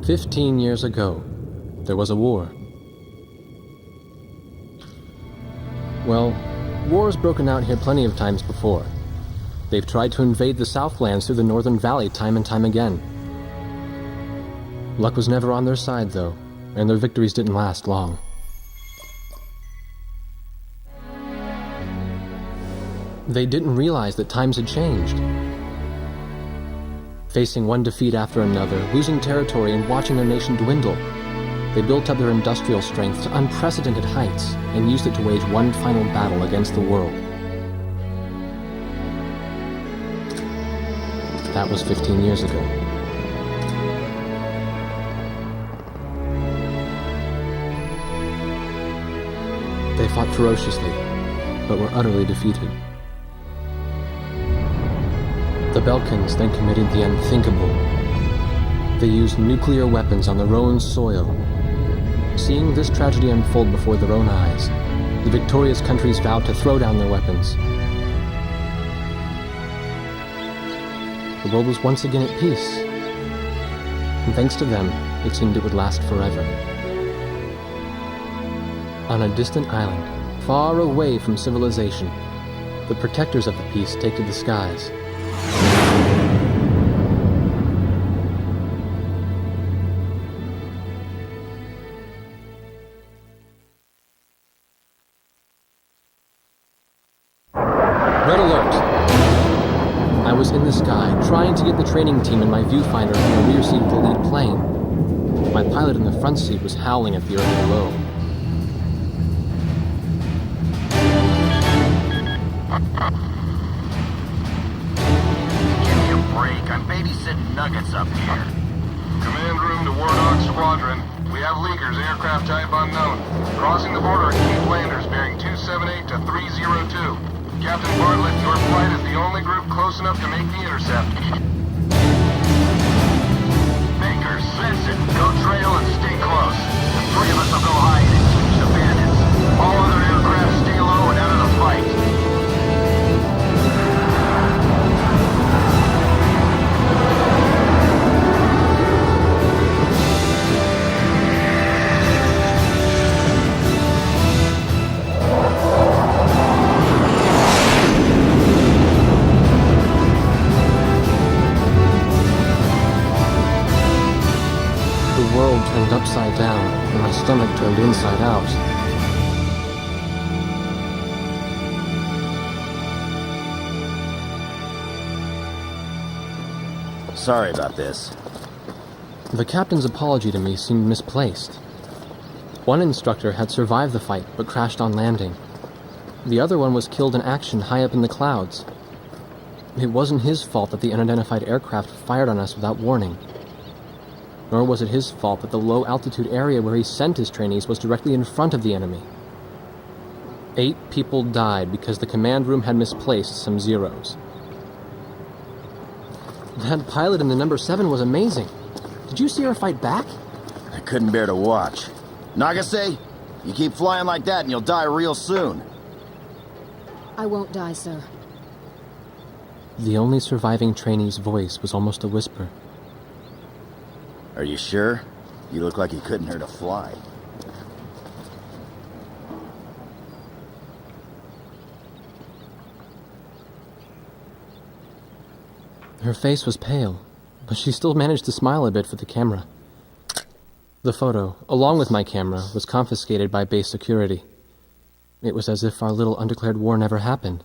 15 years ago, there was a war. Well, war's broken out here plenty of times before. They've tried to invade the Southlands through the Northern Valley time and time again. Luck was never on their side, though, and their victories didn't last long. They didn't realize that times had changed. Facing one defeat after another, losing territory and watching their nation dwindle, they built up their industrial strength to unprecedented heights and used it to wage one final battle against the world. That was 15 years ago. They fought ferociously, but were utterly defeated. The Belkans then committed the unthinkable. They used nuclear weapons on their own soil. Seeing this tragedy unfold before their own eyes, the victorious countries vowed to throw down their weapons. The world was once again at peace, and thanks to them, it seemed it would last forever. On a distant island, far away from civilization, the protectors of the peace take to the skies. Red alert! I was in the sky, trying to get the training team in my viewfinder from the rear seat of the lead plane. My pilot in the front seat was howling at the earth below. Give me a break. I'm babysitting nuggets up here. Command room to Wardog Squadron. We have leakers, aircraft type unknown. Crossing the border at Cape Landers, bearing 278 to 302. Captain Bartlett, your flight is the only group close enough to make the intercept. Bakers, listen. Go trail and stay close. The three of us will go hide and teach the bandits. All other aircraft stay low and out of the fight. The world turned upside down, and my stomach turned inside out. Sorry about this. The captain's apology to me seemed misplaced. One instructor had survived the fight, but crashed on landing. The other one was killed in action high up in the clouds. It wasn't his fault that the unidentified aircraft fired on us without warning. Nor was it his fault that the low-altitude area where he sent his trainees was directly in front of the enemy. 8 people died because the command room had misplaced some zeros. That pilot in the number 7 was amazing. Did you see her fight back? I couldn't bear to watch. Nagase, you keep flying like that and you'll die real soon. I won't die, sir. The only surviving trainee's voice was almost a whisper. Are you sure? You look like you couldn't hurt a fly. Her face was pale, but she still managed to smile a bit for the camera. The photo, along with my camera, was confiscated by base security. It was as if our little undeclared war never happened.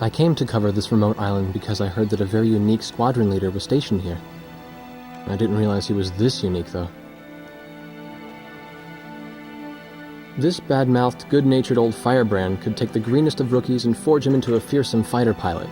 I came to cover this remote island because I heard that a very unique squadron leader was stationed here. I didn't realize he was this unique, though. This bad-mouthed, good-natured old firebrand could take the greenest of rookies and forge him into a fearsome fighter pilot.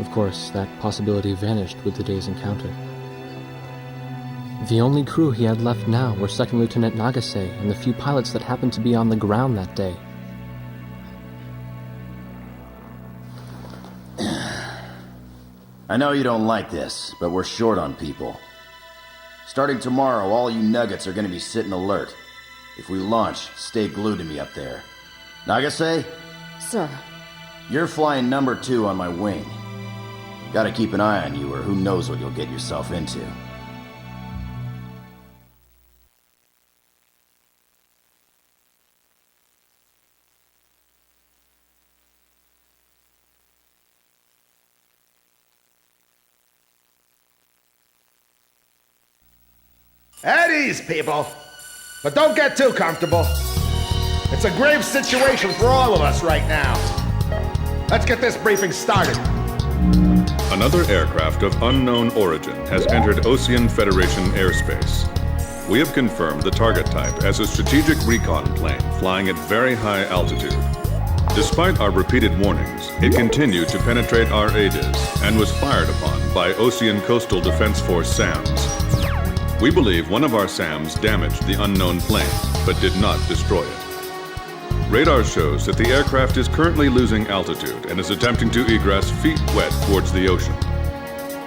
Of course, that possibility vanished with the day's encounter. The only crew he had left now were Second Lieutenant Nagase and the few pilots that happened to be on the ground that day. I know you don't like this, but we're short on people. Starting tomorrow, all you nuggets are going to be sitting alert. If we launch, stay glued to me up there. Nagase? Sir. You're flying number 2 on my wing. Gotta keep an eye on you, or who knows what you'll get yourself into. At ease, people. But don't get too comfortable. It's a grave situation for all of us right now. Let's get this briefing started. Another aircraft of unknown origin has entered Ocean Federation airspace. We have confirmed the target type as a strategic recon plane flying at very high altitude. Despite our repeated warnings, it continued to penetrate our ADIS and was fired upon by Ocean Coastal Defense Force SAMs. We believe one of our SAMs damaged the unknown plane, but did not destroy it. Radar shows that the aircraft is currently losing altitude and is attempting to egress feet wet towards the ocean.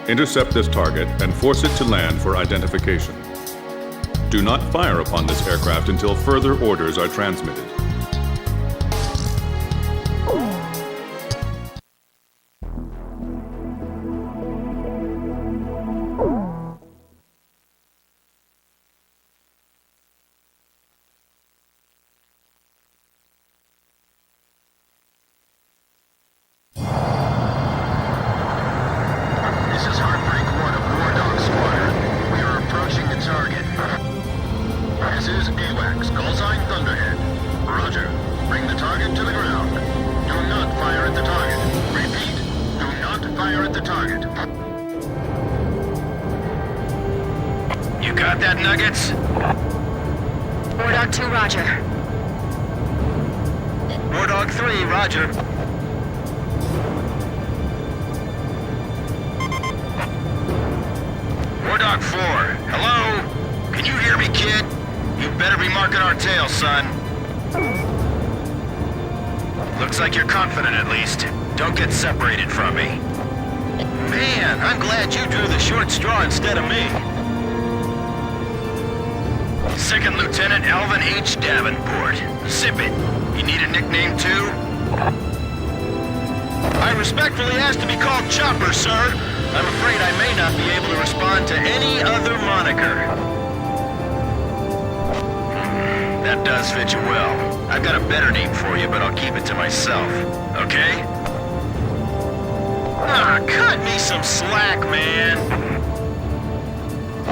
Intercept this target and force it to land for identification. Do not fire upon this aircraft until further orders are transmitted. Looks like you're confident at least. Don't get separated from me. Man, I'm glad you drew the short straw instead of me. Second Lieutenant Alvin H. Davenport. Zip it. You need a nickname too? I respectfully ask to be called Chopper, sir. I'm afraid I may not be able to respond to any other moniker. That does fit you well. I've got a better name for you, but I'll keep it to myself. Okay? Ah, cut me some slack, man.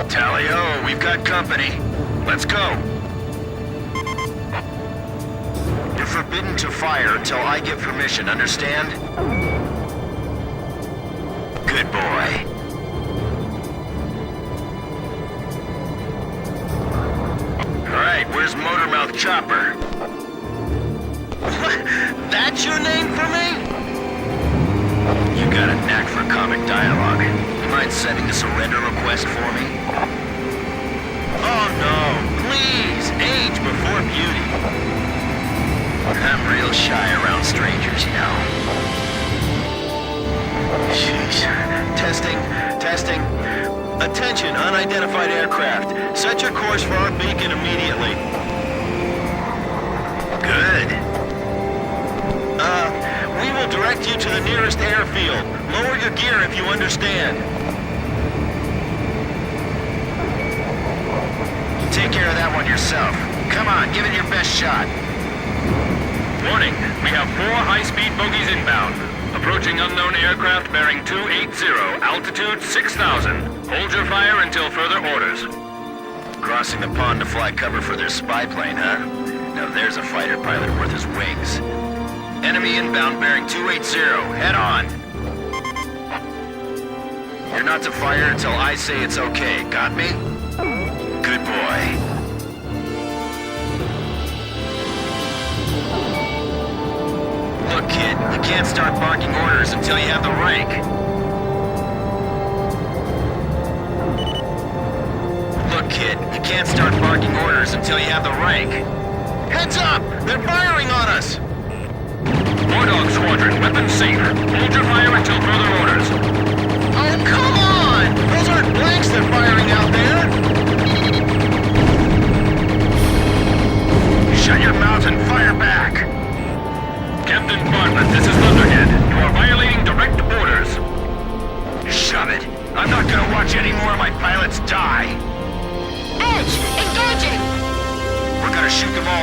Tally-ho, we've got company. Let's go. You're forbidden to fire until I give permission, understand? Good boy. Alright, where's Motormouth Chopper? What? That's your name for me? You got a knack for comic dialogue. You mind sending a surrender request for me? Oh no, please, age before beauty. I'm real shy around strangers, you know. Jeez. Testing. Attention, unidentified aircraft. Set your course for our beacon immediately. Good. We will direct you to the nearest airfield. Lower your gear if you understand. Take care of that one yourself. Come on, give it your best shot. Warning, we have 4 high-speed bogies inbound. Approaching unknown aircraft bearing 280, altitude 6,000. Hold your fire until further orders. Crossing the pond to fly cover for their spy plane, huh? Now there's a fighter pilot worth his wings. Enemy inbound bearing 280. Head on. You're not to fire until I say it's okay. Got me? Good boy. Look, kid, you can't start barking orders until you have the rank. Look, kid, you can't start barking orders until you have the rank. Heads up! They're firing on us! War Dog Squadron, weapons safe. Hold your fire until further orders. Oh, come on! Those aren't blanks they're firing out there! Shut your mouth and fire back! Captain Bartlett, this is Thunderhead. You are violating direct orders.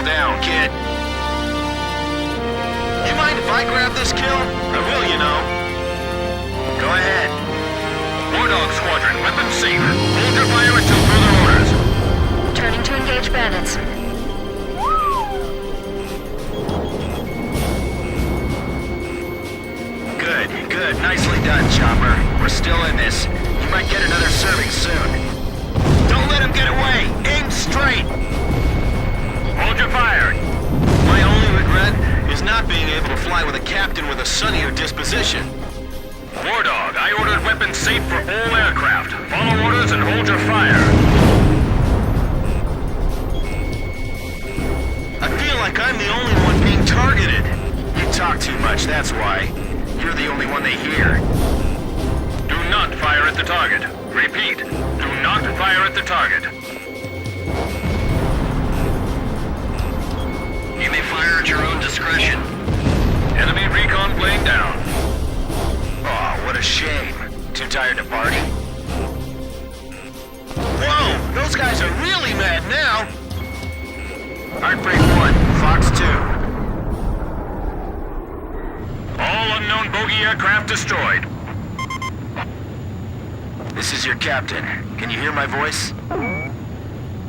fall down, kid. You mind if I grab this kill? I will, you know. Go ahead. War Dog Squadron, weapons safe. Hold your fire until further orders. Turning to engage bandits. Good, good. Nicely done, Chopper. We're still in this. You might get another serving soon. Don't let him get away! Aim straight! Hold your fire. My only regret is not being able to fly with a captain with a sunnier disposition. War Dog, I ordered weapons safe for all aircraft. Follow orders and hold your fire. I feel like I'm the only one being targeted. You talk too much, that's why. You're the only one they hear. Do not fire at the target. Repeat, do not fire at the target. You may fire at your own discretion. Enemy recon plane down. Oh, what a shame. Too tired to party? Whoa! Those guys are really mad now! Heartbreak 1, Fox 2. All unknown bogey aircraft destroyed. This is your captain. Can you hear my voice?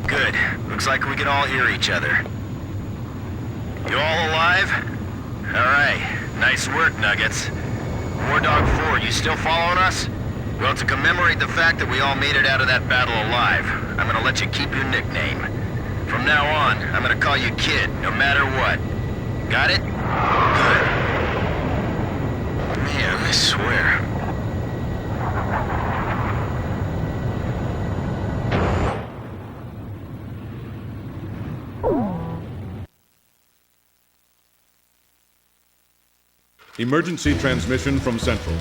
Good. Looks like we can all hear each other. You all alive? Alright. Nice work, Nuggets. War Dog 4, you still following us? Well, to commemorate the fact that we all made it out of that battle alive, I'm gonna let you keep your nickname. From now on, I'm gonna call you Kid, no matter what. Got it? Good. Man, I swear. Emergency transmission from Central.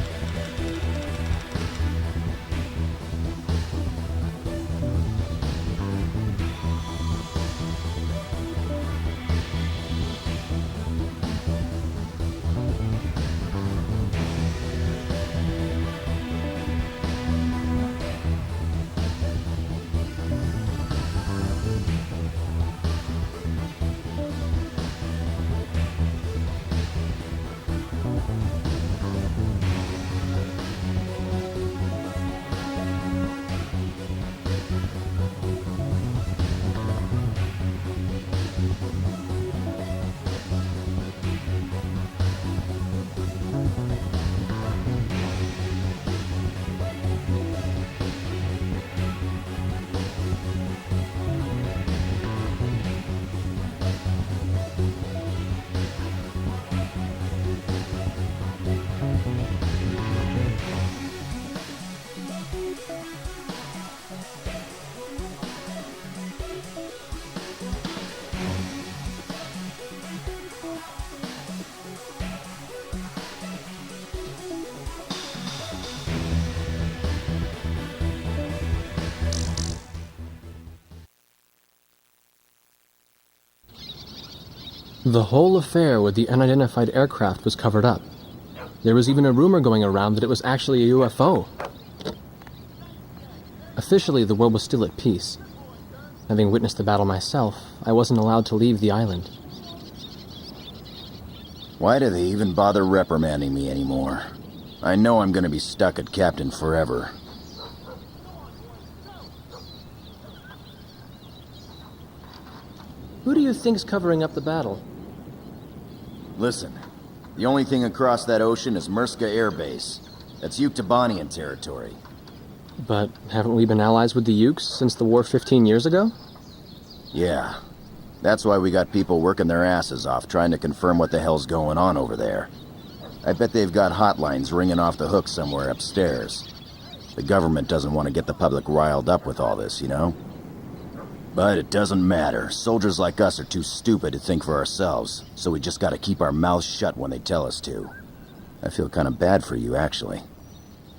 The whole affair with the unidentified aircraft was covered up. There was even a rumor going around that it was actually a UFO. Officially, the world was still at peace. Having witnessed the battle myself, I wasn't allowed to leave the island. Why do they even bother reprimanding me anymore? I know I'm gonna be stuck at Captain forever. Who do you think's covering up the battle? Listen, the only thing across that ocean is Murska Air Base. That's Uktabanian territory. But haven't we been allies with the Ukes since the war 15 years ago? Yeah. That's why we got people working their asses off trying to confirm what the hell's going on over there. I bet they've got hotlines ringing off the hook somewhere upstairs. The government doesn't want to get the public riled up with all this, you know? But it doesn't matter. Soldiers like us are too stupid to think for ourselves, so we just gotta keep our mouths shut when they tell us to. I feel kind of bad for you, actually.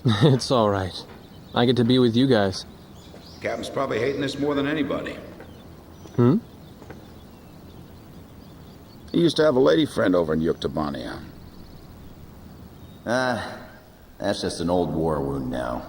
It's all right. I get to be with you guys. Captain's probably hating this more than anybody. Hmm? He used to have a lady friend over in Uktabania. That's just an old war wound now.